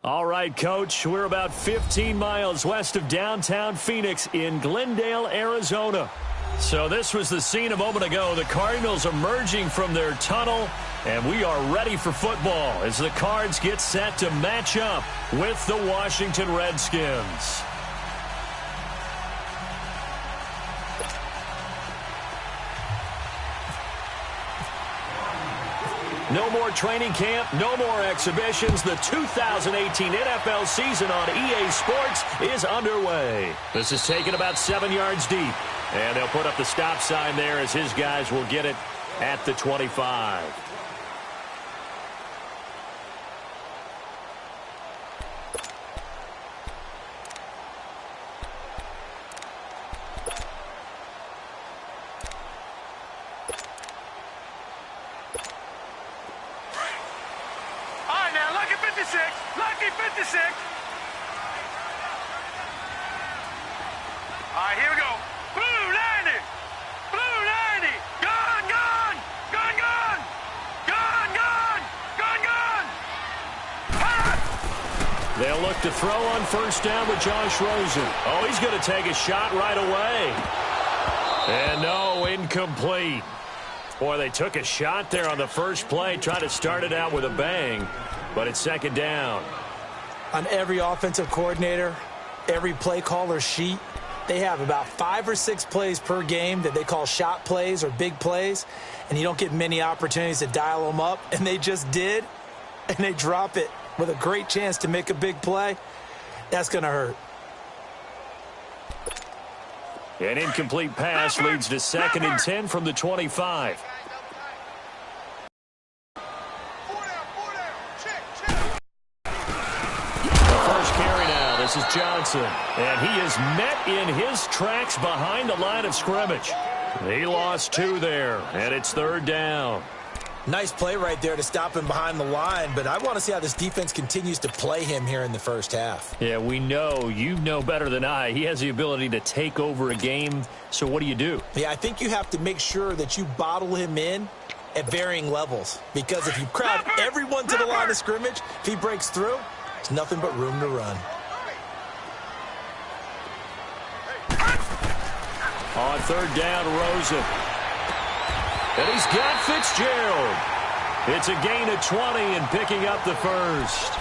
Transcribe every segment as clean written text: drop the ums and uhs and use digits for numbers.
All right, Coach, we're about 15 miles west of downtown Phoenix in Glendale, Arizona. So this was the scene a moment ago. The Cardinals emerging from their tunnel, and we are ready for football as the Cards get set to match up with the Washington Redskins. No more training camp, no more exhibitions. The 2018 NFL season on EA Sports is underway. This is taken about 7 yards deep. And they'll put up the stop sign there as his guys will get it at the 25. Lucky 56. All right, here we go. Blue 90. Blue 90. Gone, gone. Gone, gone. Gone, gone. Gone, gone. Ah! They'll look to throw on first down with Josh Rosen. Oh, he's going to take a shot right away. And no, incomplete. Boy, they took a shot there on the first play, tried to start it out with a bang, but it's second down. On every offensive coordinator, every play caller sheet, they have about 5 or 6 plays per game that they call shot plays or big plays, and you don't get many opportunities to dial them up, and they just did, and they drop it with a great chance to make a big play. That's going to hurt. An incomplete pass leads to 2nd and 10 from the 25. This is Johnson, and he is met in his tracks behind the line of scrimmage. He lost 2 there, and it's 3rd down. Nice play right there to stop him behind the line, but I want to see how this defense continues to play him here in the first half. Yeah, we know. You know better than I. He has the ability to take over a game, so what do? Yeah, I think you have to make sure that you bottle him in at varying levels, because if you crowd everyone to the line of scrimmage, if he breaks through, there's nothing but room to run. On 3rd down, Rosen. And he's got Fitzgerald. It's a gain of 20 and picking up the first.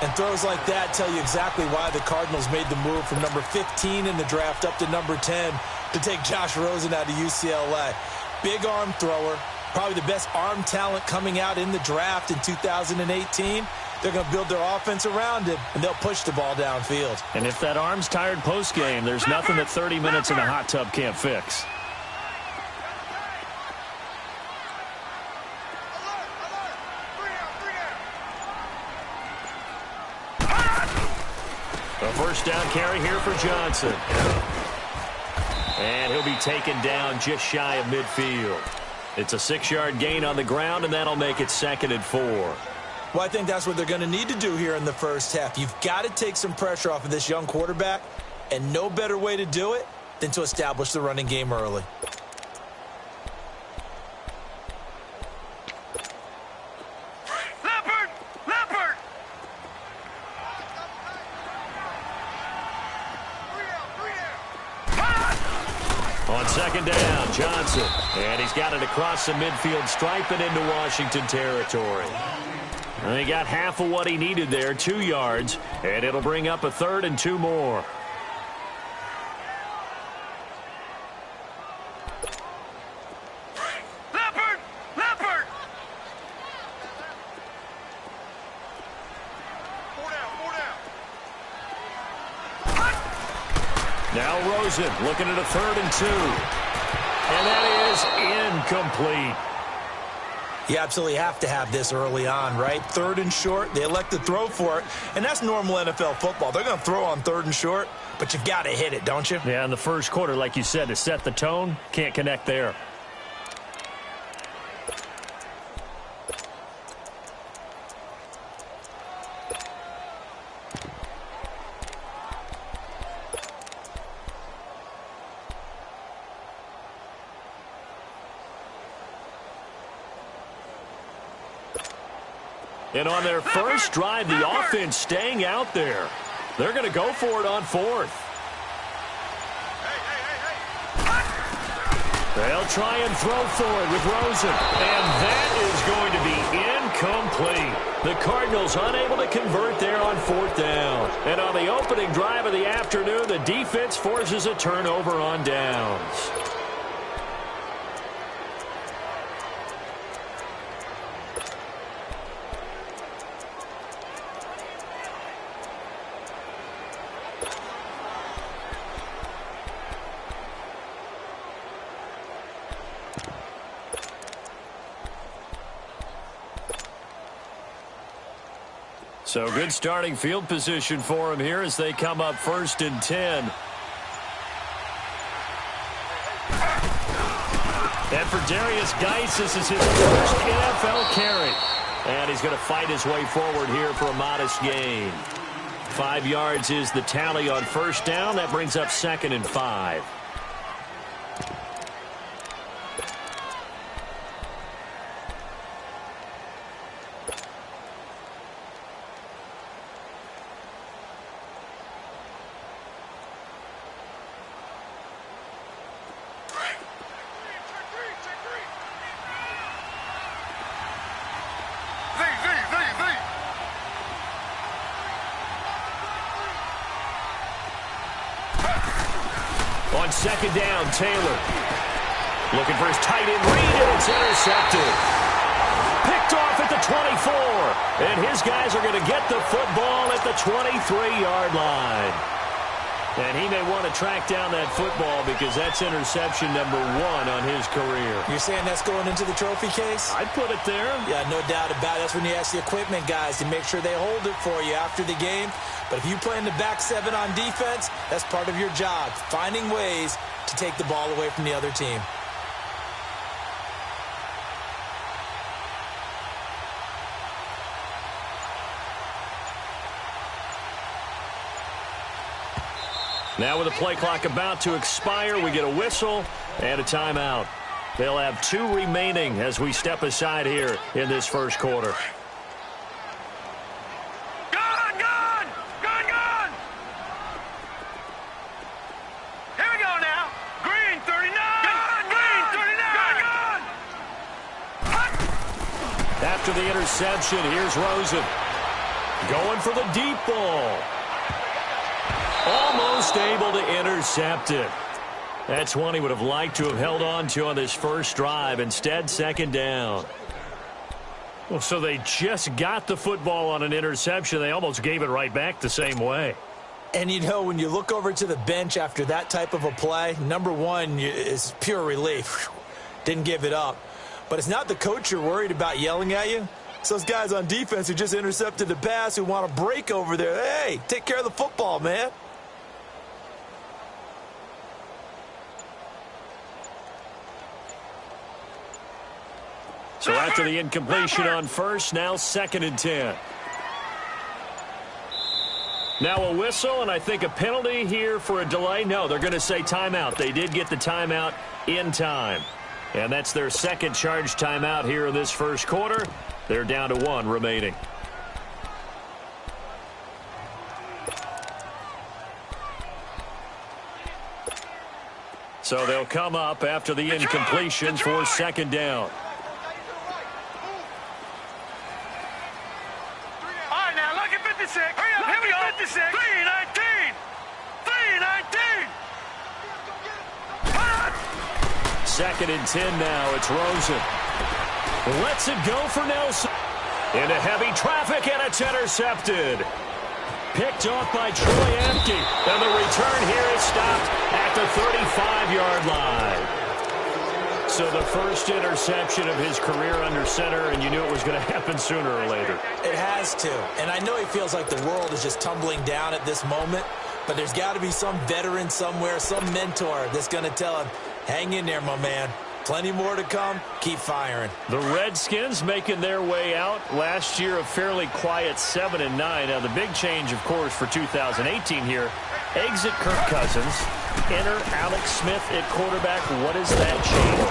And throws like that tell you exactly why the Cardinals made the move from number 15 in the draft up to number 10 to take Josh Rosen out of UCLA. Big arm thrower, probably the best arm talent coming out in the draft in 2018. They're going to build their offense around it, and they'll push the ball downfield. And if that arm's tired post-game, there's nothing that 30 minutes in a hot tub can't fix. A first down carry here for Johnson. And he'll be taken down just shy of midfield. It's a 6-yard gain on the ground, and that'll make it 2nd and 4. Well, I think that's what they're going to need to do here in the first half. You've got to take some pressure off of this young quarterback, and no better way to do it than to establish the running game early. Leopard! Leopard! On 2nd down, Johnson. And he's got it across the midfield stripe and into Washington territory. And he got half of what he needed there, 2 yards, and it'll bring up a 3rd and 2 more. Leopard! Leopard! 4 down. Now Rosen looking at a 3rd and 2. And that is incomplete. You absolutely have to have this early on, right? 3rd and short, they elect to throw for it, and that's normal NFL football. They're going to throw on 3rd and short, but you've got to hit it, don't you? Yeah, in the first quarter, like you said, to set the tone, can't connect there. And on their first drive, the offense staying out there. They're going to go for it on fourth. They'll try and throw for it with Rosen. And that is going to be incomplete. The Cardinals unable to convert there on fourth down. And on the opening drive of the afternoon, the defense forces a turnover on downs. So good starting field position for him here as they come up 1st and 10. And for Darius Geis, this is his first NFL carry. And he's going to fight his way forward here for a modest gain. 5 yards is the tally on first down. That brings up 2nd and 5. On 2nd down, Taylor looking for his tight end read, and it's intercepted. Picked off at the 24, and his guys are going to get the football at the 23-yard line. And he may want to track down that football because that's interception number 1 on his career. You're saying that's going into the trophy case? I'd put it there. Yeah, no doubt about it. That's when you ask the equipment guys to make sure they hold it for you after the game. But if you play in the back 7 on defense, that's part of your job, finding ways to take the ball away from the other team. Now with the play clock about to expire, we get a whistle and a timeout. They'll have 2 remaining as we step aside here in this first quarter. Here we go now. Green 39. Green 39. After the interception, here's Rosen. Going for the deep ball. Almost able to intercept it. That's one he would have liked to have held on to on this first drive. Instead, 2nd down. Well, so they just got the football on an interception. They almost gave it right back the same way. And, you know, when you look over to the bench after that type of a play, number 1 is pure relief. Didn't give it up. But it's not the coach you're worried about yelling at you. It's those guys on defense who just intercepted the pass who want to break over there. Hey, take care of the football, man. So after the incompletion on first, now 2nd and 10. Now a whistle, and I think a penalty here for a delay. No, they're going to say timeout. They did get the timeout in time. And that's their 2nd charge timeout here in this first quarter. They're down to 1 remaining. So they'll come up after the incompletion for 2nd down. All right, now look at 56. Here we go. 56. 319. 319. 2nd and 10 now. It's Rosen. Lets it go for Nelson. Into heavy traffic, and it's intercepted. Picked off by Troy Apke. And the return here is stopped at the 35-yard line. So the first interception of his career under center, and you knew it was going to happen sooner or later. It has to. And I know he feels like the world is just tumbling down at this moment, but there's got to be some veteran somewhere, some mentor that's going to tell him, hang in there, my man. Plenty more to come. Keep firing. The Redskins making their way out. Last year, a fairly quiet 7-9. Now, the big change, of course, for 2018 here, exit Kirk Cousins, enter Alex Smith at quarterback. What is that change?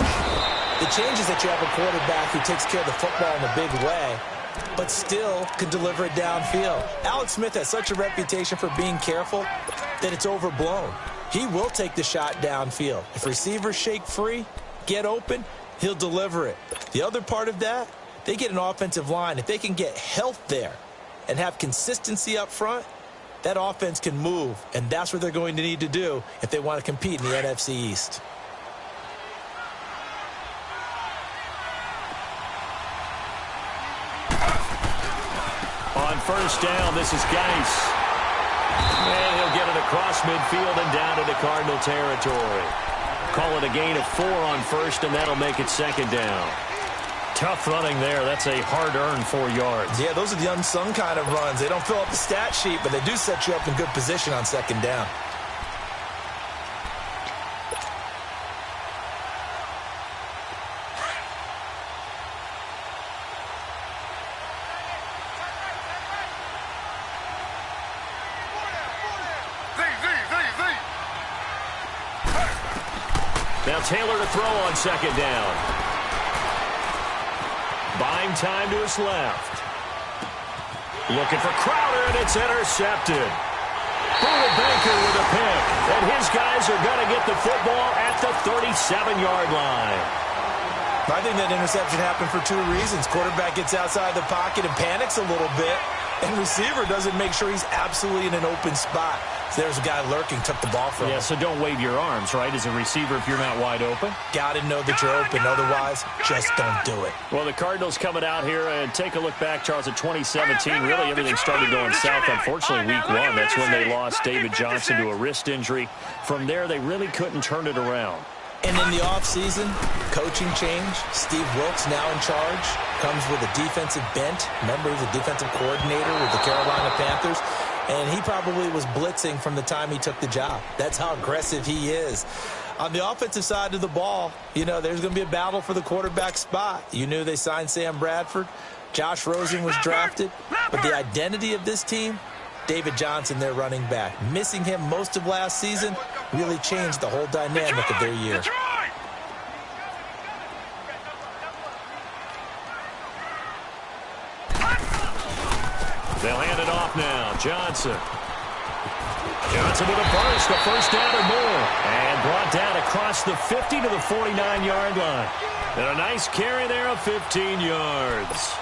The change is that you have a quarterback who takes care of the football in a big way. but still could deliver it downfield. Alex Smith has such a reputation for being careful that it's overblown. He will take the shot downfield. If receivers shake free, get open, he'll deliver it. The other part of that, they get an offensive line. If they can get health there and have consistency up front, that offense can move, and that's what they're going to need to do if they want to compete in the NFC East. On first down, this is Geis. And he'll get it across midfield and down into Cardinal territory. Call it a gain of 4 on first, and that'll make it second down. Tough running there. That's a hard-earned 4 yards. Yeah, those are the unsung kind of runs. They don't fill up the stat sheet, but they do set you up in good position on second down. Now Taylor to throw on second down. Buying time to his left. Looking for Crowder, and it's intercepted. Buda Baker with a pick. And his guys are going to get the football at the 37-yard line. I think that interception happened for 2 reasons. Quarterback gets outside the pocket and panics a little bit, and receiver doesn't make sure he's absolutely in an open spot. So there's a guy lurking, took the ball from him. Yeah, so don't wave your arms, right, as a receiver if you're not wide open. Got to know that you're open. Otherwise, just don't do it. Well, the Cardinals coming out here, and take a look back, Charles, at 2017. Really, everything started going south, unfortunately, week 1. That's when they lost David Johnson to a wrist injury. From there, they really couldn't turn it around. And in the offseason, coaching change. Steve Wilkes now in charge. Comes with a defensive bent. Remember, he's a defensive coordinator with the Carolina Panthers. And he probably was blitzing from the time he took the job. That's how aggressive he is. On the offensive side of the ball, you know, there's going to be a battle for the quarterback spot. You knew they signed Sam Bradford. Josh Rosen was drafted. But the identity of this team, David Johnson, their running back. Missing him most of last season really changed the whole dynamic of their year. They'll hand it off now. Johnson. Johnson with a burst, a first down or more. And brought down across the 50 to the 49-yard line. And a nice carry there of 15 yards.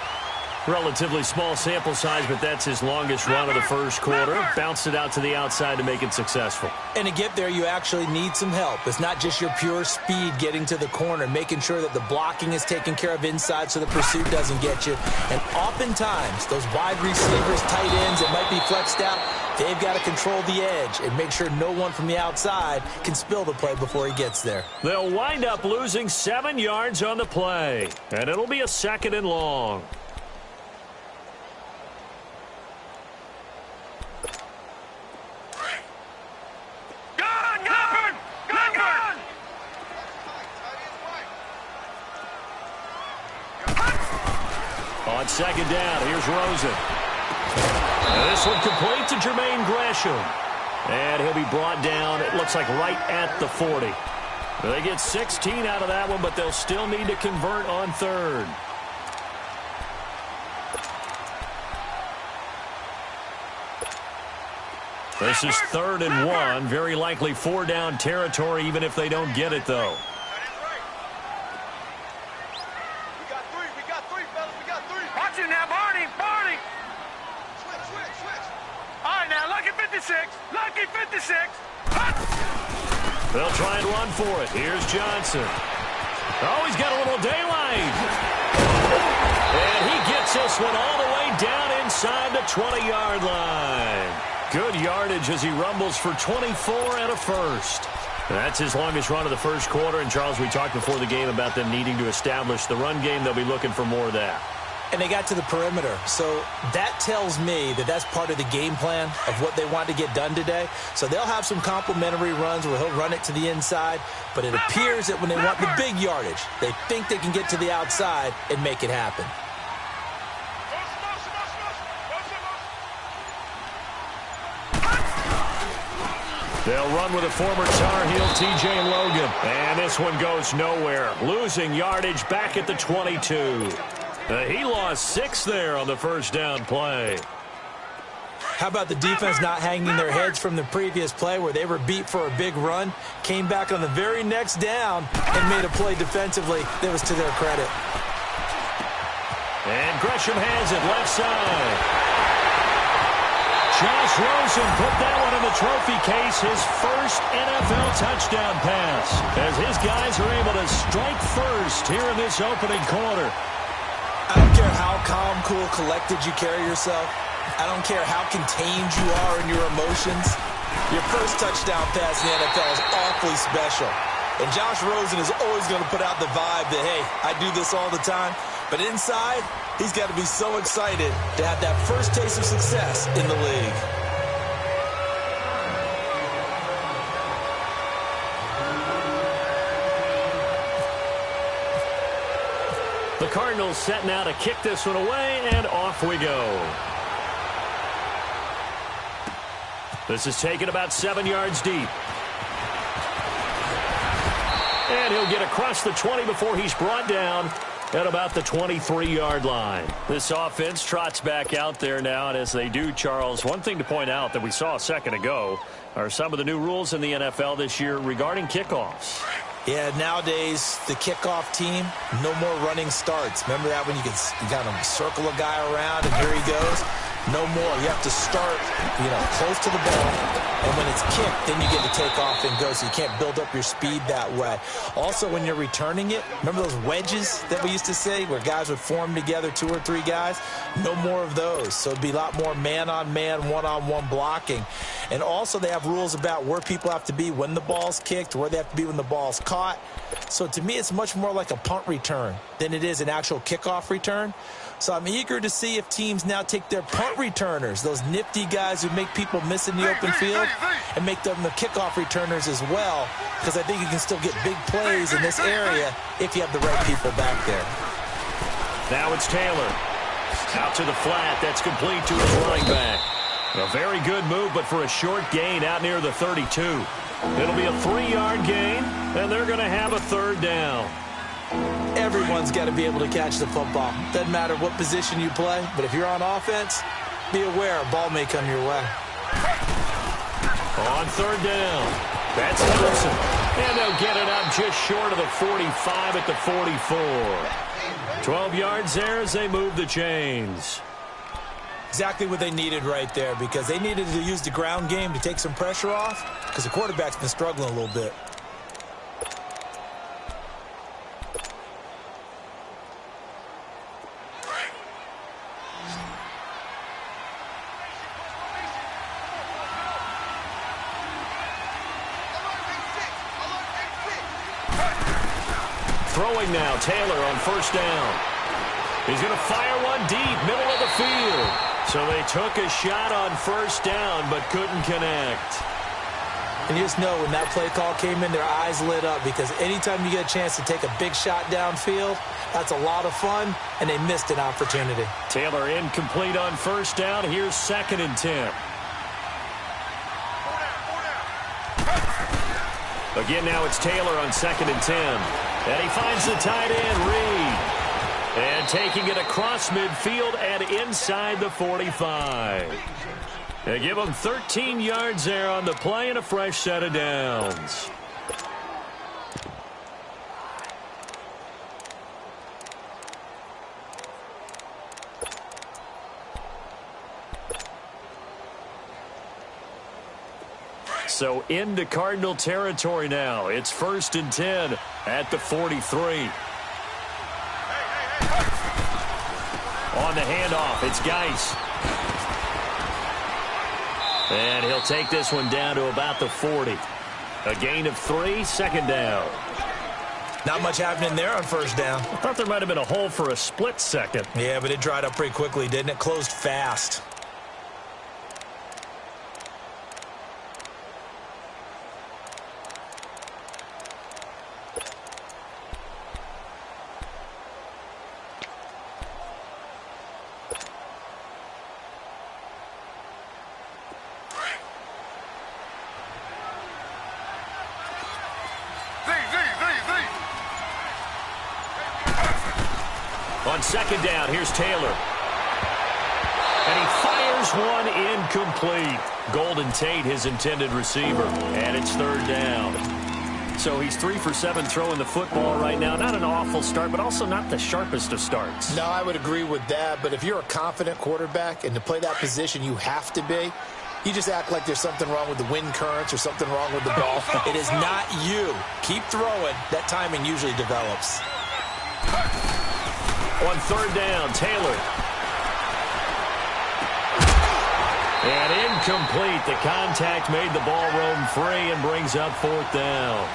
Relatively small sample size, but that's his longest run of the first quarter. Bounced it out to the outside to make it successful. And to get there, you actually need some help. It's not just your pure speed getting to the corner, making sure that the blocking is taken care of inside so the pursuit doesn't get you. And oftentimes, those wide receivers, tight ends that might be flexed out, they've got to control the edge and make sure no one from the outside can spill the play before he gets there. They'll wind up losing 7 yards on the play. And it'll be a 2nd and long. On second down, here's Rosen. And this one complete to Jermaine Gresham. And he'll be brought down, it looks like right at the 40. They get 16 out of that one, but they'll still need to convert on third. This is 3rd and 1. Very likely 4-down territory, even if they don't get it, though. Now, Barney. All right, now, lucky 56. Lucky 56. They'll try and run for it. Here's Johnson. Oh, he's got a little daylight. And he gets this one all the way down inside the 20-yard line. Good yardage as he rumbles for 24 and a first. That's his longest run of the first quarter. And, Charles, we talked before the game about them needing to establish the run game. They'll be looking for more of that. And they got to the perimeter. So that tells me that that's part of the game plan of what they want to get done today. So they'll have some complimentary runs where he'll run it to the inside. But it appears that when they want the big yardage, they think they can get to the outside and make it happen. They'll run with a former Tar Heel, T.J. Logan. And this one goes nowhere. Losing yardage back at the 22. He lost 6 there on the first down play. How about the defense not hanging their heads from the previous play where they were beat for a big run, came back on the very next down, and made a play defensively that was to their credit. And Gresham has it left side. Josh Rosen put that one in the trophy case, his first NFL touchdown pass, as his guys are able to strike first here in this opening quarter. I don't care how calm, cool, collected you carry yourself. I don't care how contained you are in your emotions. Your first touchdown pass in the NFL is awfully special. And Josh Rosen is always going to put out the vibe that, hey, I do this all the time. But inside, he's got to be so excited to have that first taste of success in the league. The Cardinals set now to kick this one away, and off we go. This is taken about 7 yards deep. And he'll get across the 20 before he's brought down at about the 23-yard line. This offense trots back out there now, and as they do, Charles, one thing to point out that we saw a second ago are some of the new rules in the NFL this year regarding kickoffs. Yeah, nowadays, the kickoff team, no more running starts. Remember that when you got to circle a guy around and here he goes? No more. You have to start, close to the ball, and when it's kicked, then you get to take off and go, so you can't build up your speed that way. Also, when you're returning it, remember those wedges that we used to say where guys would form together, 2 or 3 guys? No more of those. So it'd be a lot more man-on-man, one-on-one blocking. And also, they have rules about where people have to be when the ball's kicked, where they have to be when the ball's caught. So to me, it's much more like a punt return than it is an actual kickoff return. So I'm eager to see if teams now take their punt returners, those nifty guys who make people miss in the open field, and make them the kickoff returners as well, because I think you can still get big plays in this area if you have the right people back there. Now it's Taylor. Out to the flat. That's complete to his running back. A very good move, but for a short gain out near the 32. It'll be a 3-yard gain, and they're going to have a third down. Everyone's got to be able to catch the football. Doesn't matter what position you play, but if you're on offense, be aware a ball may come your way. On third down, that's Henderson. And they'll get it up just short of the 45 at the 44. 12 yards there as they move the chains. Exactly what they needed right there, because they needed to use the ground game to take some pressure off, because the quarterback's been struggling a little bit. Throwing now, Taylor on first down. He's going to fire one deep, middle of the field. So they took a shot on first down, but couldn't connect. And you just know when that play call came in, their eyes lit up, because anytime you get a chance to take a big shot downfield, that's a lot of fun, and they missed an opportunity. Taylor incomplete on first down. Here's 2nd and 10. Again, now it's Taylor on 2nd and 10. And he finds the tight end, Reed. And taking it across midfield and inside the 45. They give him 13 yards there on the play and a fresh set of downs. So into Cardinal territory now. It's 1st and 10 at the 43. On the handoff, it's Geis. And he'll take this one down to about the 40. A gain of 3, 2nd down. Not much happening there on first down. I thought there might have been a hole for a split second. Yeah, but it dried up pretty quickly, didn't it? Closed fast. On On second down, here's Taylor. And he fires one incomplete. Golden Tate, his intended receiver. And it's third down. So he's 3 for 7 throwing the football right now. Not an awful start, but also not the sharpest of starts. No, I would agree with that. But if you're a confident quarterback and to play that position you have to be, you just act like there's something wrong with the wind currents or something wrong with the ball. It is not you. Keep throwing. That timing usually develops. On third down, Taylor. And incomplete. The contact made the ball roam free and brings up fourth down.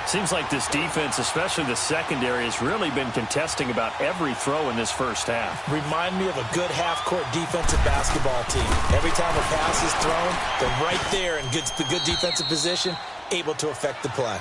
Seems like this defense, especially the secondary, has really been contesting about every throw in this first half. Remind me of a good half-court defensive basketball team. Every time a pass is thrown, they're right there in the good defensive position, able to affect the play.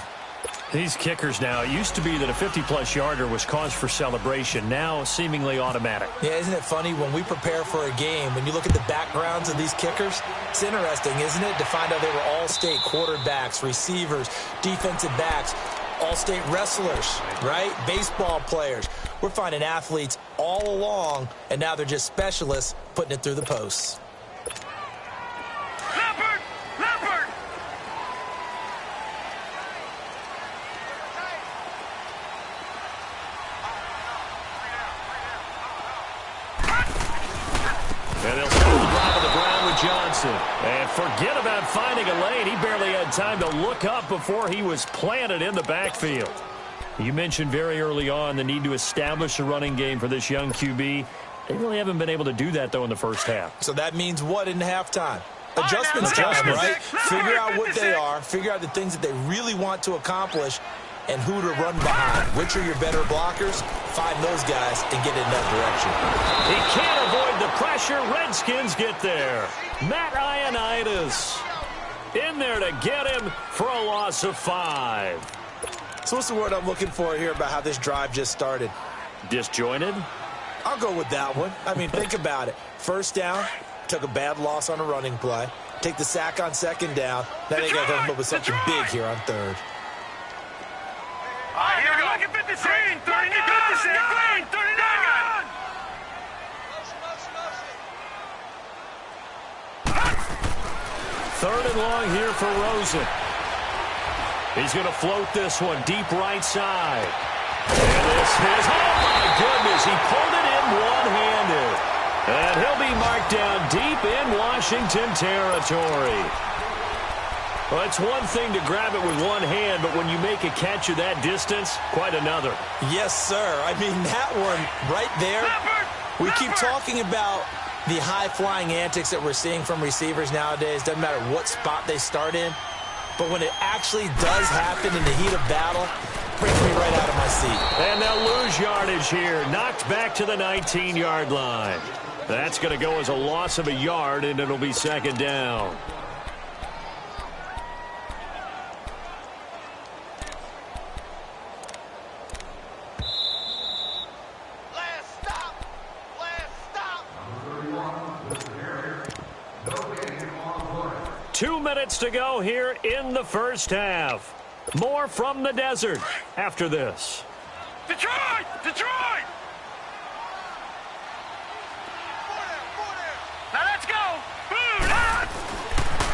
These kickers now, it used to be that a 50-plus yarder was cause for celebration. Now, seemingly automatic. Yeah, isn't it funny? When we prepare for a game, when you look at the backgrounds of these kickers, it's interesting, isn't it, to find out they were all-state quarterbacks, receivers, defensive backs, all-state wrestlers, right? Baseball players. We're finding athletes all along, and now they're just specialists putting it through the posts. Leopard! Leopard! And they'll start the drive on the ground with Johnson. And forget about finding a lane. He barely had time to look up before he was planted in the backfield. You mentioned very early on the need to establish a running game for this young QB. They really haven't been able to do that, though, in the first half. So that means what in halftime? Adjustments time, right? Figure out what they are, figure out the things that they really want to accomplish, and who to run behind. Which are your better blockers? Find those guys and get in that direction. He can't avoid the pressure. Redskins get there. Matt Ioannidis in there to get him for a loss of 5. So what's the word I'm looking for here about how this drive just started? Disjointed? I'll go with that one. I mean, think about it. First down, took a bad loss on a running play. Take the sack on second down. Now they got to come up with something big here on third. All right, here we go. Look at 56. Green, 39. Green, 39. Third and long here for Rosen. He's going to float this one deep right side. And this is, oh my goodness, he pulled it in one-handed. And he'll be marked down deep in Washington territory. Well, it's one thing to grab it with one hand, but when you make a catch of that distance, quite another. Yes, sir. I mean, that one right there, we keep talking about the high-flying antics that we're seeing from receivers nowadays. Doesn't matter what spot they start in. But when it actually does happen in the heat of battle, it brings me right out of my seat. And they'll lose yardage here. Knocked back to the 19-yard line. That's going to go as a loss of a yard, and it'll be second down. Last stop. 2 minutes to go here in the first half. More from the desert after this. Detroit! Detroit! Now let's go! Blue line!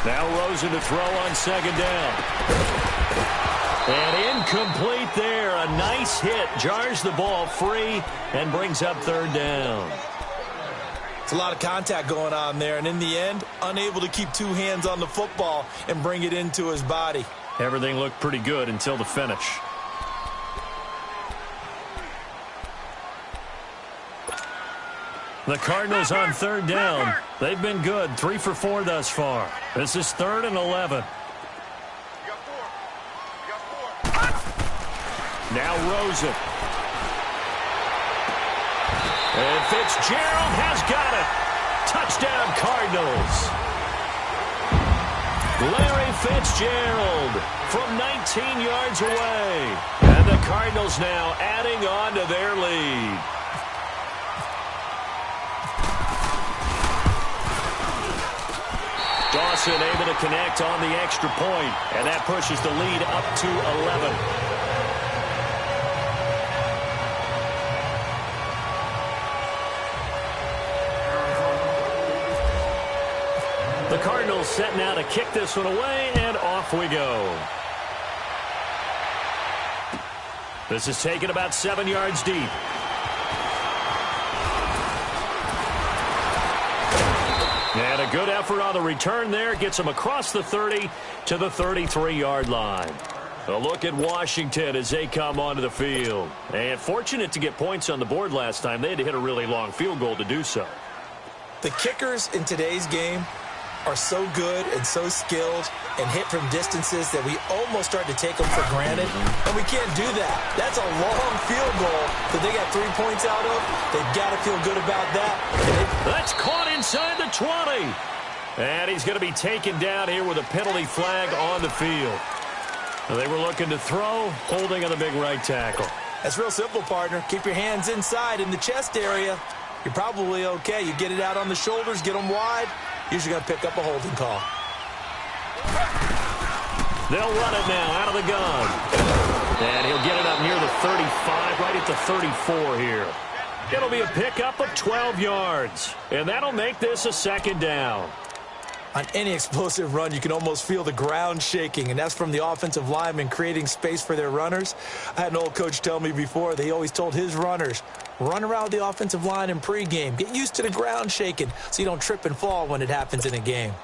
Now Rosen to throw on second down. And incomplete there. A nice hit. Jars the ball free and brings up third down. It's a lot of contact going on there, and in the end, unable to keep two hands on the football and bring it into his body. Everything looked pretty good until the finish. The Cardinals on third down. They've been good. 3 for 4 thus far. This is 3rd and 11. Now Rosen. And Fitzgerald has got it. Touchdown Cardinals. Larry Fitzgerald from 19 yards away. And the Cardinals now adding on to their lead. Dawson able to connect on the extra point, and that pushes the lead up to 11. The Cardinals set now to kick this one away, and off we go. This is taken about 7 yards deep. And a good effort on the return there. Gets him across the 30 to the 33-yard line. A look at Washington as they come onto the field. And fortunate to get points on the board last time. They had to hit a really long field goal to do so. The kickers in today's game are so good and so skilled and hit from distances that we almost start to take them for granted, and we can't do that. That's a long field goal that they got 3 points out of. They've got to feel good about that. That's caught inside the 20. And he's going to be taken down here with a penalty flag on the field. They were looking to throw, holding on the big right tackle. That's real simple, partner. Keep your hands inside in the chest area. You're probably okay. You get it out on the shoulders, get them wide. Usually going to pick up a holding call. They'll run it now out of the gun. And he'll get it up near the 35, right at the 34 here. It'll be a pickup of 12 yards. And that'll make this a second down. On any explosive run, you can almost feel the ground shaking, and that's from the offensive linemen creating space for their runners. I had an old coach tell me before, they always told his runners, run around the offensive line in pregame. Get used to the ground shaking so you don't trip and fall when it happens in a game.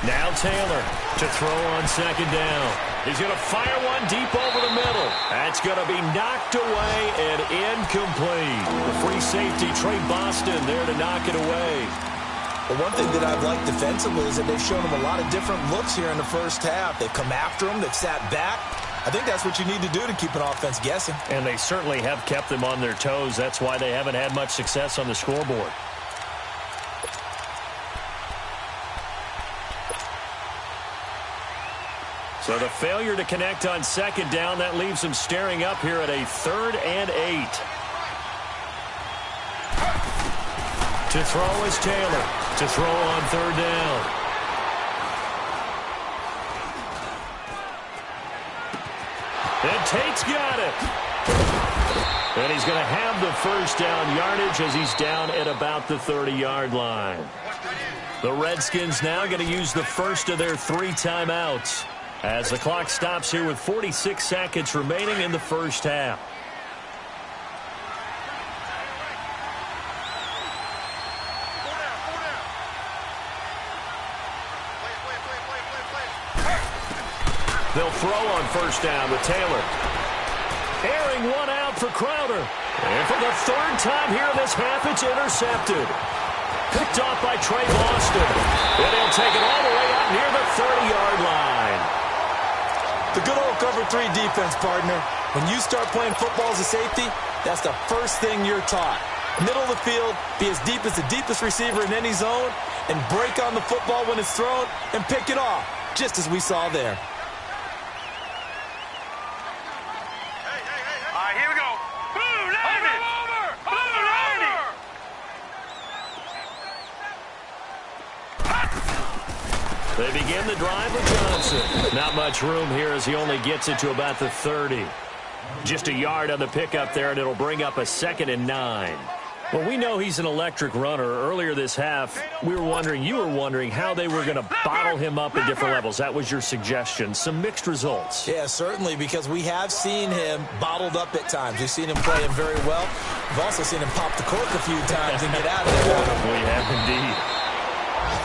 Now Taylor to throw on second down. He's going to fire one deep over the middle. That's going to be knocked away and incomplete. The free safety, Trey Boston, there to knock it away. Well, one thing that I've liked defensively is that they've shown him a lot of different looks here in the first half. They've come after him. They've sat back. I think that's what you need to do to keep an offense guessing. And they certainly have kept them on their toes. That's why they haven't had much success on the scoreboard. So the failure to connect on second down, that leaves them staring up here at a 3rd and 8. To throw is Taylor. To throw on 3rd down. And Tate's got it. And he's going to have the first down yardage as he's down at about the 30-yard line. The Redskins now going to use the first of their 3 timeouts as the clock stops here with 46 seconds remaining in the first half. They'll throw on first down with Taylor. Airing one out for Crowder. And for the 3rd time here in this half, it's intercepted. Picked off by Trey Boston. And he'll take it all the way out near the 30-yard line. The good old cover 3 defense, partner. When you start playing football as a safety, that's the first thing you're taught. Middle of the field, be as deep as the deepest receiver in any zone, and break on the football when it's thrown and pick it off, just as we saw there. All right, here we go. Blue 90. Blue 90. They begin the drive with Johnson. Not much room here as he only gets it to about the 30. Just a yard on the pickup there, and it'll bring up a 2nd and 9. Well, we know he's an electric runner. Earlier this half, you were wondering how they were going to bottle him up at different levels. That was your suggestion. Some mixed results. Yeah, certainly, because we have seen him bottled up at times. We've seen him play him very well. We've also seen him pop the cork a few times and get out of there. We have indeed.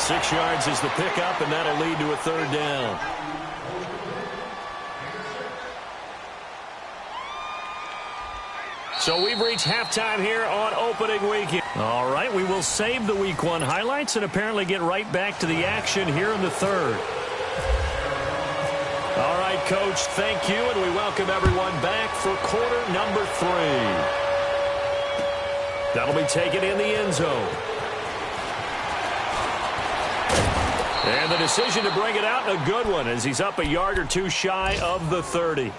6 yards is the pickup, and that'll lead to a 3rd down. So we've reached halftime here on opening weekend. All right, we will save the Week 1 highlights and apparently get right back to the action here in the 3rd. All right, Coach, thank you, and we welcome everyone back for quarter number 3. That'll be taken in the end zone. And the decision to bring it out, a good one, as he's up a yard or 2 shy of the 30.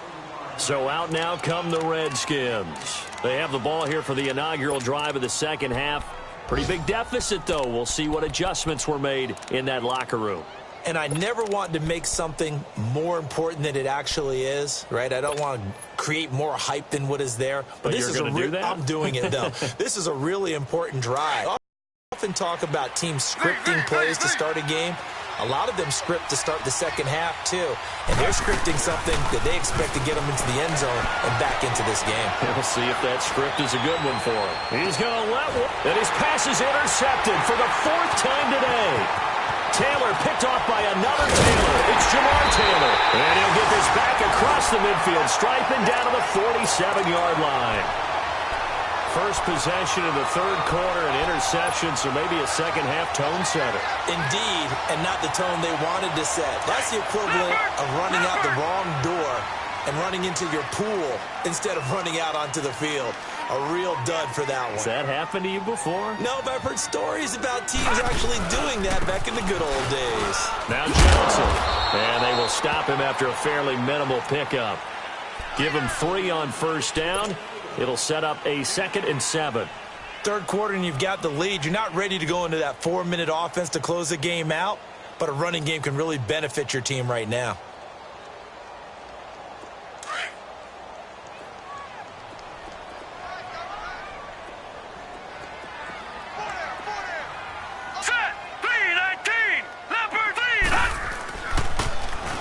So out now come the Redskins. They have the ball here for the inaugural drive of the second half. Pretty big deficit, though. We'll see what adjustments were made in that locker room. And I never want to make something more important than it actually is, right? I don't want to create more hype than what is there. But this is do that? I'm doing it, though. This is a really important drive. I often talk about teams scripting plays to start a game. A lot of them script to start the second half, too. And they're scripting something that they expect to get them into the end zone and back into this game. We'll see if that script is a good one for him. He's going to let one. And his pass is intercepted for the 4th time today. Taylor picked off by another Taylor. It's Jamar Taylor. And he'll get this back across the midfield, striping down to the 47-yard line. First possession of the third quarter, an interception, so maybe a second-half tone setter. Indeed, and not the tone they wanted to set. That's the equivalent of running out the wrong door and running into your pool instead of running out onto the field. A real dud for that one. Has that happened to you before? No, but I've heard stories about teams actually doing that back in the good old days. Now Johnson. And they will stop him after a fairly minimal pickup. Give him 3 on first down. It'll set up a 2nd and 7. Third quarter and you've got the lead. You're not ready to go into that 4-minute offense to close the game out, but a running game can really benefit your team right now.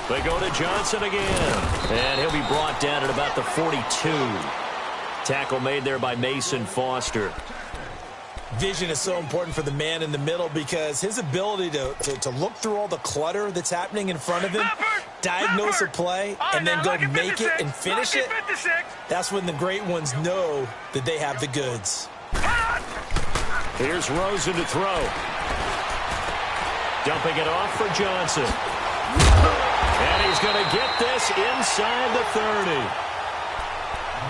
They go to Johnson again. And he'll be brought down at about the 42. Tackle made there by Mason Foster. Vision is so important for the man in the middle because his ability to look through all the clutter that's happening in front of him, diagnose a play, and then go make it and finish it, that's when the great ones know that they have the goods. Here's Rosen to throw. Dumping it off for Johnson. And he's going to get this inside the 30.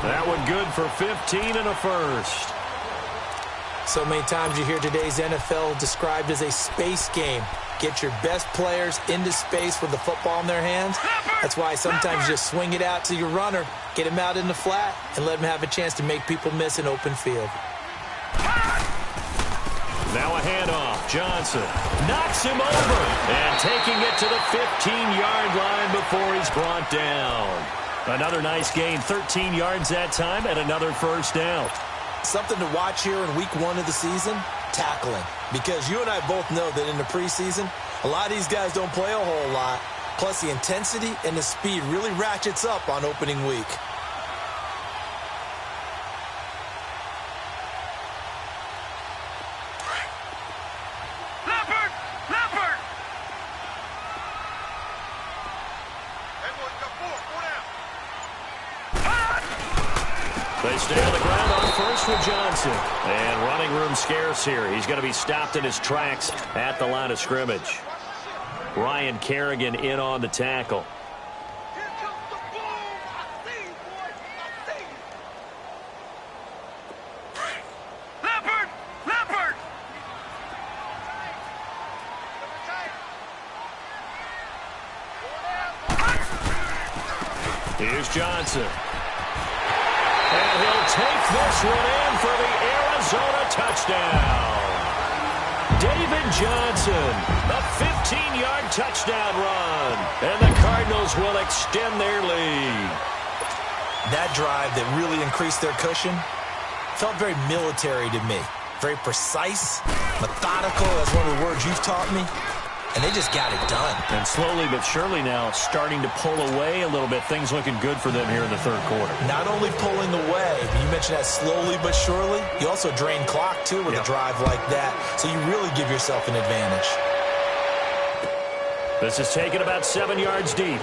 That one good for 15 and a first. So many times you hear today's NFL described as a space game. Get your best players into space with the football in their hands. That's why sometimes you just swing it out to your runner, get him out in the flat, and let him have a chance to make people miss an open field. Now a handoff. Johnson knocks him over. And taking it to the 15-yard line before he's brought down. Another nice gain. 13 yards that time and another first down. Something to watch here in week 1 of the season, tackling. Because you and I both know that in the preseason, a lot of these guys don't play a whole lot. Plus the intensity and the speed really ratchets up on opening week. They stay on the ground on first with Johnson. And running room scarce here. He's going to be stopped in his tracks at the line of scrimmage. Ryan Kerrigan in on the tackle. Here's Johnson. And he'll take this one in for the Arizona touchdown. David Johnson, a 15-yard touchdown run. And the Cardinals will extend their lead. That drive that really increased their cushion felt very military to me. Very precise, methodical. That's one of the words you've taught me. And they just got it done. And slowly but surely now starting to pull away a little bit. Things looking good for them here in the third quarter. Not only pulling away, but you mentioned that slowly but surely. You also drain clock, too, with a drive like that. So you really give yourself an advantage. This is taken about 7 yards deep.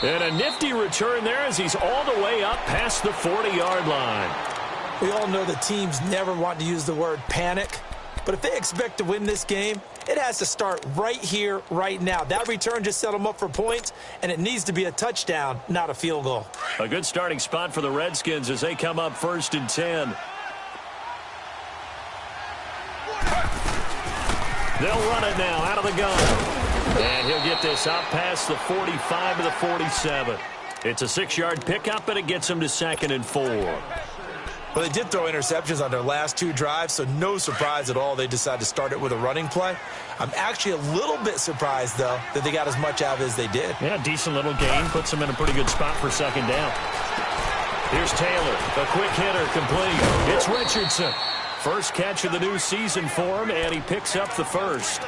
And a nifty return there as he's all the way up past the 40-yard line. We all know that teams never want to use the word panic, but if they expect to win this game, it has to start right here, right now. That return just set them up for points, and it needs to be a touchdown, not a field goal. A good starting spot for the Redskins as they come up 1st and 10. They'll run it now out of the gun. And he'll get this out past the 45 to the 47. It's a 6-yard pickup, and it gets him to 2nd and 4. Well, they did throw interceptions on their last 2 drives, so no surprise at all they decided to start it with a running play. I'm actually a little bit surprised, though, that they got as much out of it as they did. Yeah, decent little gain. Puts them in a pretty good spot for second down. Here's Taylor. A quick hitter complete. It's Richardson. First catch of the new season for him, and he picks up the first.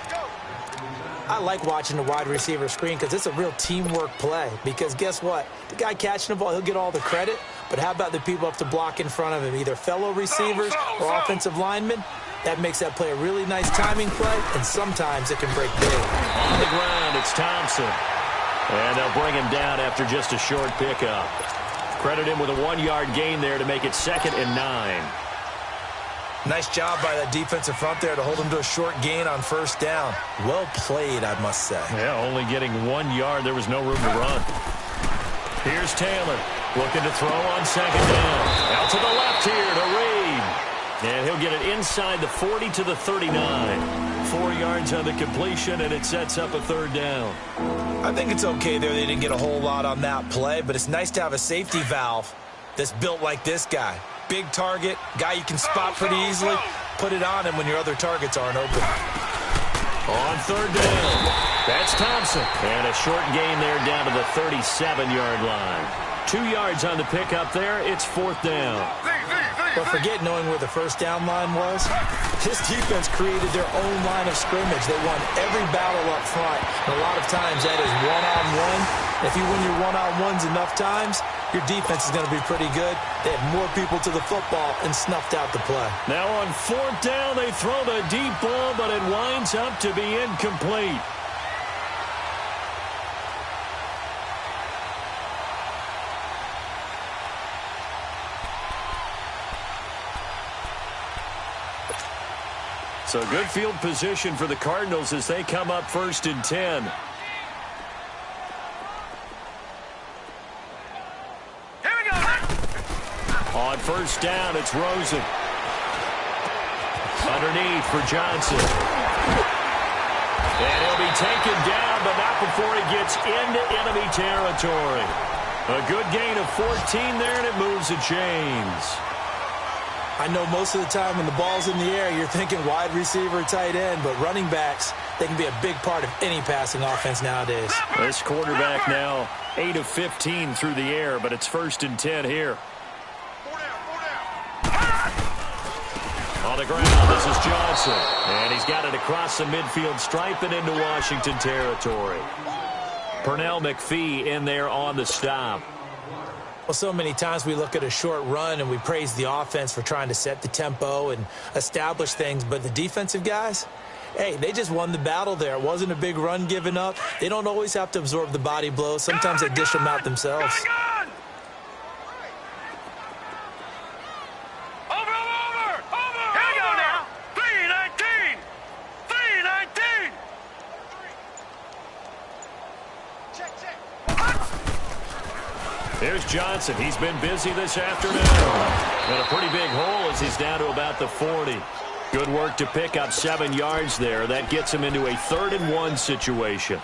I like watching the wide receiver screen because it's a real teamwork play. Because guess what? The guy catching the ball, he'll get all the credit. But how about the people up to block in front of him, either fellow receivers or offensive linemen? That makes that play a really nice timing play, and sometimes it can break big. On the ground, it's Thompson. And they'll bring him down after just a short pickup. Credit him with a 1-yard gain there to make it 2nd and 9. Nice job by that defensive front there to hold him to a short gain on first down. Well played, I must say. Yeah, only getting 1 yard. There was no room to run. Here's Taylor looking to throw on second down. Out to the left here to Reed. And he'll get it inside the 40 to the 39. 4 yards on the completion, and it sets up a 3rd down. I think it's okay there. They didn't get a whole lot on that play, but it's nice to have a safety valve that's built like this guy. Big target, guy you can spot pretty easily. Put it on him when your other targets aren't open. On 3rd down, that's Thompson. And a short gain there down to the 37-yard line. 2 yards on the pickup there. It's 4th down. But forget knowing where the first down line was. This defense created their own line of scrimmage. They won every battle up front. And a lot of times that is one-on-one. If you win your one-on-ones enough times, your defense is going to be pretty good. They had more people to the football and snuffed out the play. Now on 4th down, they throw the deep ball, but it winds up to be incomplete. So good field position for the Cardinals as they come up 1st and 10. Here we go. On 1st down, it's Rosen. Underneath for Johnson. And he'll be taken down, but not before he gets into enemy territory. A good gain of 14 there, and it moves the chains. I know most of the time when the ball's in the air, you're thinking wide receiver, tight end, but running backs, they can be a big part of any passing offense nowadays. This quarterback now 8 of 15 through the air, but it's 1st and 10 here. On the ground, this is Johnson. And he's got it across the midfield stripe and into Washington territory. Pernell McPhee in there on the stop. Well, so many times we look at a short run and we praise the offense for trying to set the tempo and establish things, but the defensive guys, hey, they just won the battle there. It wasn't a big run given up. They don't always have to absorb the body blows. Sometimes they dish them out themselves. Here's Johnson. He's been busy this afternoon. Got a pretty big hole as he's down to about the 40. Good work to pick up 7 yards there. That gets him into a 3rd and 1 situation.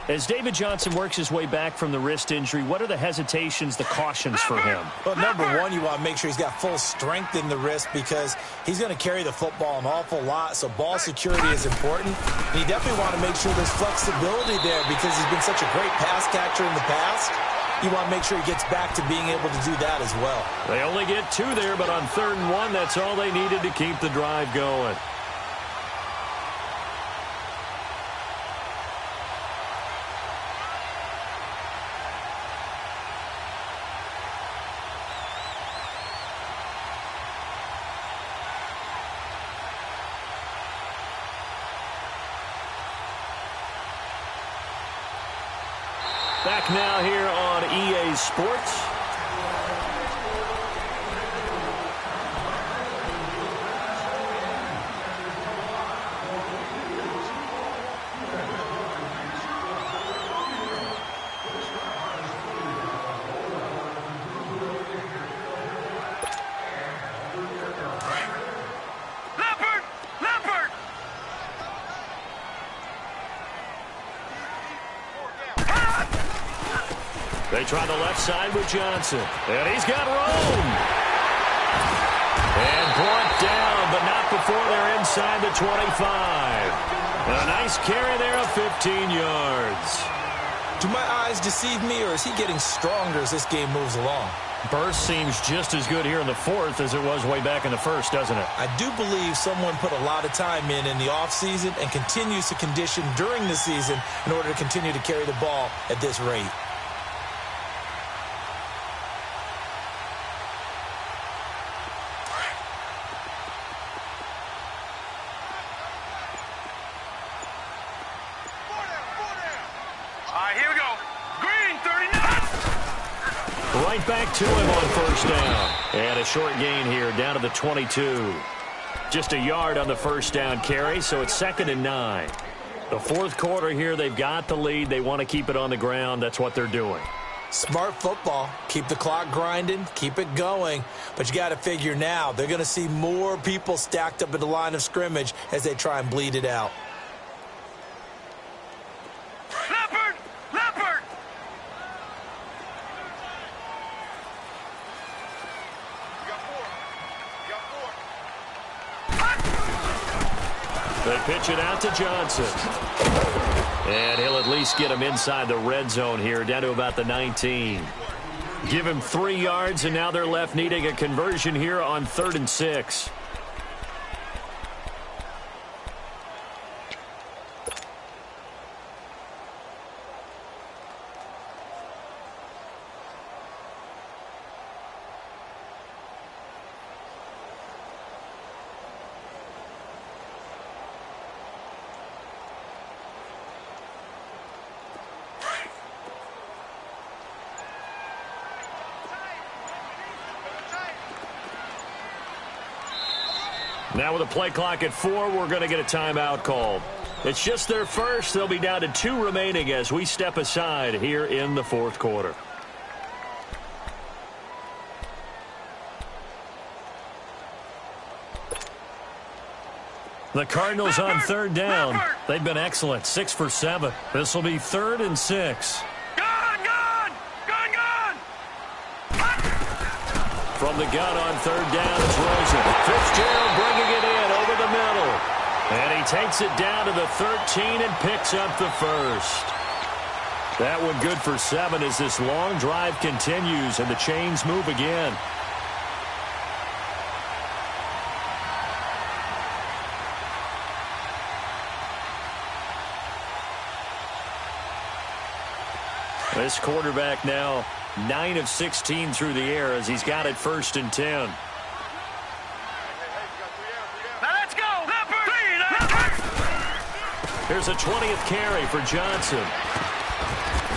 As David Johnson works his way back from the wrist injury, what are the hesitations, the cautions for him? Well, number one, you want to make sure he's got full strength in the wrist because he's going to carry the football an awful lot, so ball security is important. And you definitely want to make sure there's flexibility there because he's been such a great pass catcher in the past. You want to make sure he gets back to being able to do that as well. They only get 2 there, but on 3rd and 1, that's all they needed to keep the drive going. Back now here on EA Sports. They try the left side with Johnson. And he's got room. down, but not before they're inside the 25. A nice carry there of 15 yards. Do my eyes deceive me, or is he getting stronger as this game moves along? Burst seems just as good here in the fourth as it was way back in the first, doesn't it? I do believe someone put a lot of time in the offseason and continues to condition during the season in order to continue to carry the ball at this rate. Right back to him on first down. And a short gain here down to the 22. Just a yard on the first down carry, so it's 2nd and 9. The fourth quarter here, they've got the lead. They want to keep it on the ground. That's what they're doing. Smart football. Keep the clock grinding. Keep it going. But you got to figure now, they're going to see more people stacked up at the line of scrimmage as they try and bleed it out. They pitch it out to Johnson. And he'll at least get him inside the red zone here, down to about the 19. Give him 3 yards, and now they're left needing a conversion here on 3rd and 6. Now with a play clock at 4, we're going to get a timeout called. It's just their first. They'll be down to 2 remaining as we step aside here in the fourth quarter. The Cardinals on 3rd down. They've been excellent, 6 for 7. This will be 3rd and 6. From the gun on 3rd down, it's Rosen. Fitzgerald bringing it in over the middle. And he takes it down to the 13 and picks up the first. That one good for 7 as this long drive continues and the chains move again. This quarterback now 9 of 16 through the air as he's got it 1st and 10. Now let's go. Here's a 20th carry for Johnson.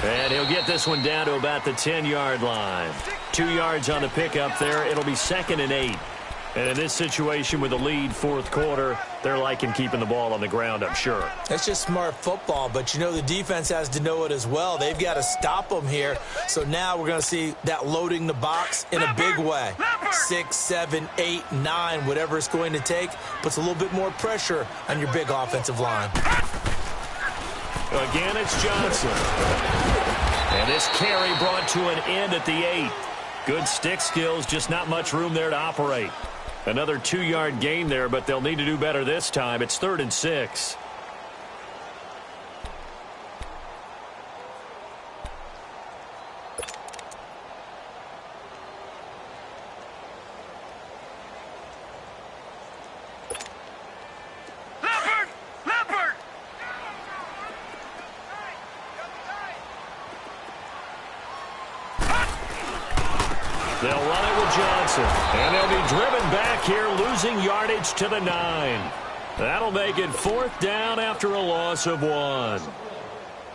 And he'll get this one down to about the 10-yard line. 2 yards on the pickup there. It'll be 2nd and 8. And in this situation with the lead, fourth quarter, they're liking keeping the ball on the ground, I'm sure. That's just smart football, but you know the defense has to know it as well. They've got to stop them here. So now we're going to see that loading the box in a big way. 6, 7, 8, 9, whatever it's going to take, puts a little bit more pressure on your big offensive line. Again, it's Johnson. And this carry brought to an end at the 8. Good stick skills, just not much room there to operate. Another 2-yard gain there, but they'll need to do better this time. It's 3rd and 6. They'll run it with Johnson. And they'll be driven back here, losing yardage to the 9. That'll make it 4th down after a loss of 1.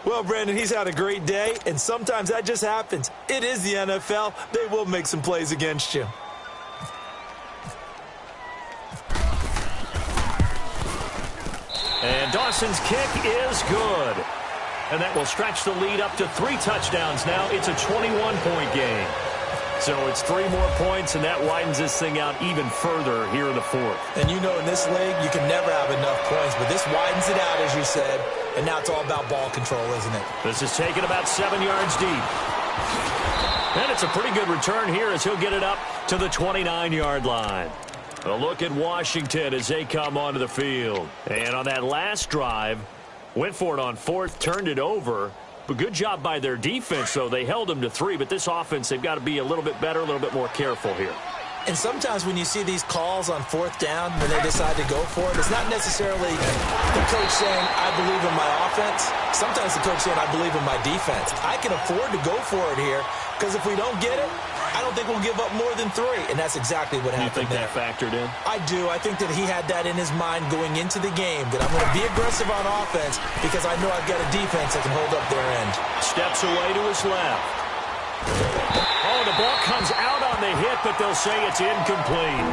Well, Brandon, he's had a great day, and sometimes that just happens. It is the NFL. They will make some plays against you. And Dawson's kick is good. And that will stretch the lead up to 3 touchdowns now. It's a 21-point game. So it's 3 more points, and that widens this thing out even further here in the fourth. And you know in this league, you can never have enough points, but this widens it out, as you said, and now it's all about ball control, isn't it? This is taken about 7 yards deep. And it's a pretty good return here as he'll get it up to the 29-yard line. A look at Washington as they come onto the field. And on that last drive, went for it on fourth, turned it over. But good job by their defense, though. They held them to 3, but this offense, they've got to be a little bit better, a little bit more careful here. And sometimes when you see these calls on fourth down, when they decide to go for it, it's not necessarily the coach saying, I believe in my offense. Sometimes the coach saying, I believe in my defense. I can afford to go for it here because if we don't get it, I don't think we'll give up more than 3. And that's exactly what happened there. You think that factored in? I do. I think that he had that in his mind going into the game, that I'm going to be aggressive on offense because I know I've got a defense that can hold up their end. Steps away to his left. Oh, the ball comes out on the hit, but they'll say it's incomplete.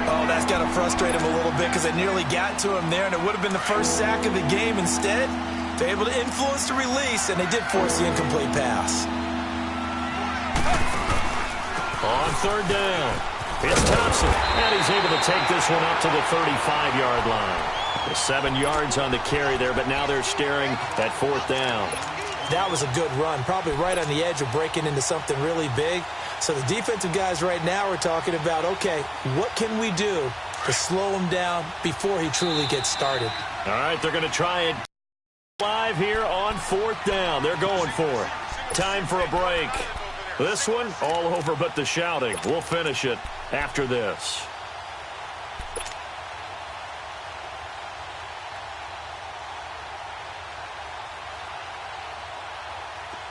Oh, that's got to frustrate him a little bit because they nearly got to him there, and it would have been the first sack of the game. Instead, they're able to influence the release, and they did force the incomplete pass. On third down, it's Thompson, and he's able to take this one up to the 35-yard line. 7 yards on the carry there, but now they're staring at fourth down. That was a good run, probably right on the edge of breaking into something really big. So the defensive guys right now are talking about, okay, what can we do to slow him down before he truly gets started? All right, they're going to try it live here on fourth down. They're going for it. Time for a break. This one, all over but the shouting. We'll finish it after this.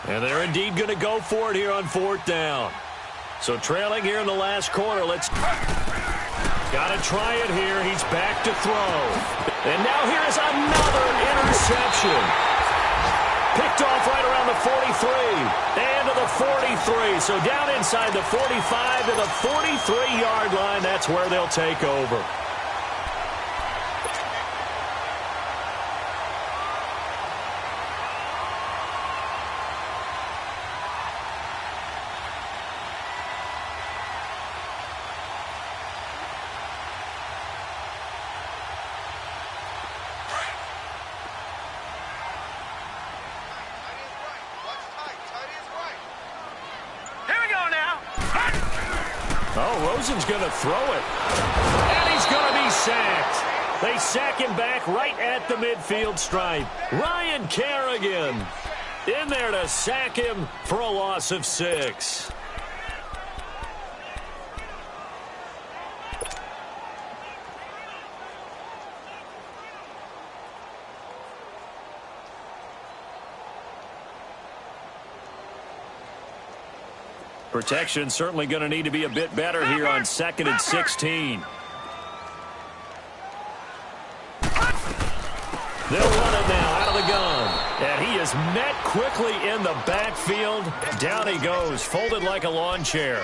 And they're indeed going to go for it here on fourth down. So trailing here in the last quarter. Let's got to try it here. He's back to throw. And now here is another interception. Picked off right around the 43 and to the 43. So down inside the 45 to the 43-yard line. That's where they'll take over. Oh, Rosen's going to throw it. And he's going to be sacked. They sack him back right at the midfield stripe. Ryan Kerrigan in there to sack him for a loss of 6. Protection certainly going to need to be a bit better here on 2nd and 16. They'll run it now out of the gun. And he is met quickly in the backfield. Down he goes, folded like a lawn chair.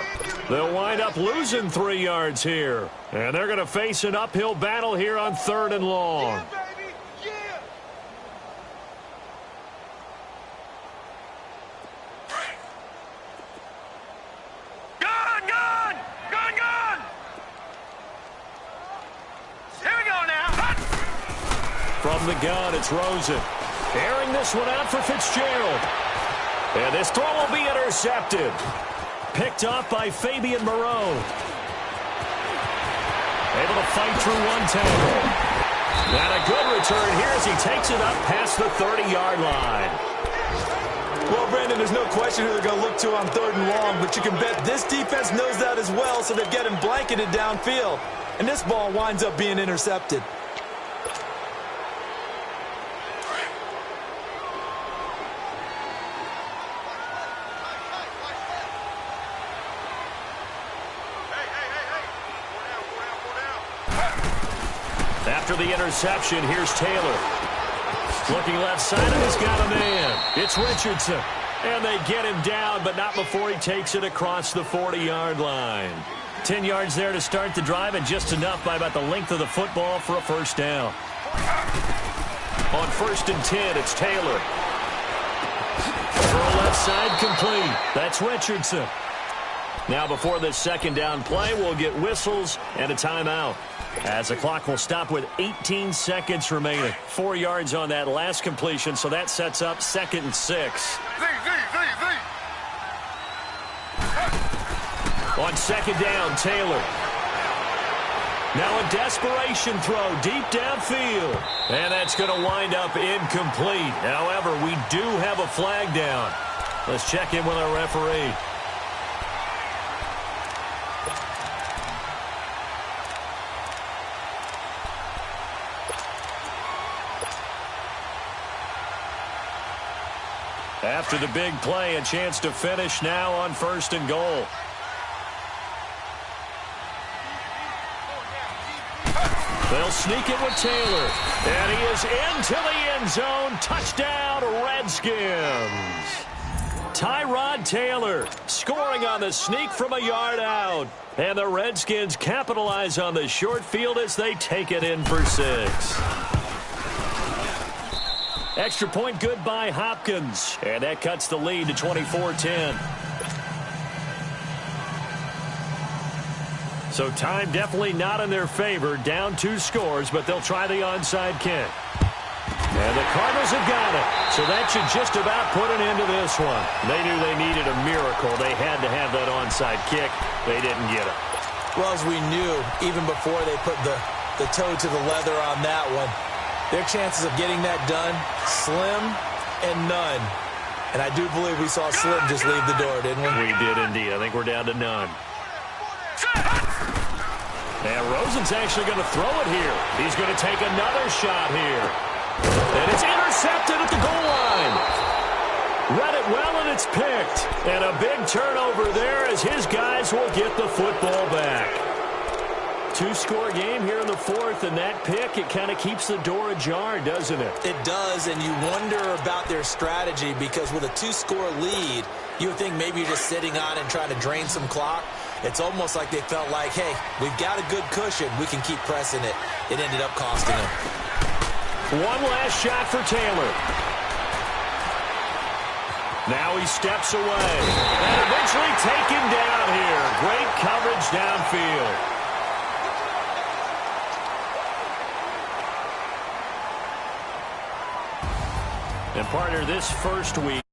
They'll wind up losing 3 yards here. And they're going to face an uphill battle here on 3rd and long. From the gun, it's Rosen. Airing this one out for Fitzgerald. And this throw will be intercepted. Picked off by Fabian Moreau. Able to fight through one tackle. And a good return here as he takes it up past the 30-yard line. Well, Brandon, there's no question who they're going to look to on 3rd and long, but you can bet this defense knows that as well, so they've got him blanketed downfield. And this ball winds up being intercepted. After the interception, here's Taylor. Looking left side, and he's got a man. It's Richardson. And they get him down, but not before he takes it across the 40-yard line. 10 yards there to start the drive, and just enough by about the length of the football for a first down. On 1st and 10, it's Taylor. Throw left side complete. That's Richardson. Now before this second down play, we'll get whistles and a timeout. As the clock will stop with 18 seconds remaining. 4 yards on that last completion, so that sets up 2nd and 6. On 2nd down, Taylor. Now a desperation throw deep downfield. And that's going to wind up incomplete. However, we do have a flag down. Let's check in with our referee. After the big play, a chance to finish now on 1st and goal. They'll sneak it with Taylor. And he is into the end zone. Touchdown, Redskins. Tyrod Taylor scoring on the sneak from a yard out. And the Redskins capitalize on the short field as they take it in for 6. Extra point good by Hopkins. And that cuts the lead to 24-10. So time definitely not in their favor. Down 2 scores, but they'll try the onside kick. And the Cardinals have got it. So that should just about put an end to this one. They knew they needed a miracle. They had to have that onside kick. They didn't get it. Well, as we knew, even before they put the toe to the leather on that one, their chances of getting that done, slim and none. And I do believe we saw Slim just leave the door, didn't we? We did indeed. I think we're down to none. And Rosen's actually going to throw it here. He's going to take another shot here. And it's intercepted at the goal line. Read it well, and it's picked. And a big turnover there as his guys will get the football back. 2-score game here in the 4th, and that pick, it kind of keeps the door ajar, doesn't it? It does, and you wonder about their strategy because with a 2-score lead, you would think maybe you're just sitting on and trying to drain some clock. It's almost like they felt like, hey, we've got a good cushion. We can keep pressing it. It ended up costing them. One last shot for Taylor. Now he steps away. And eventually taken down here. Great coverage downfield. And partner, this first week.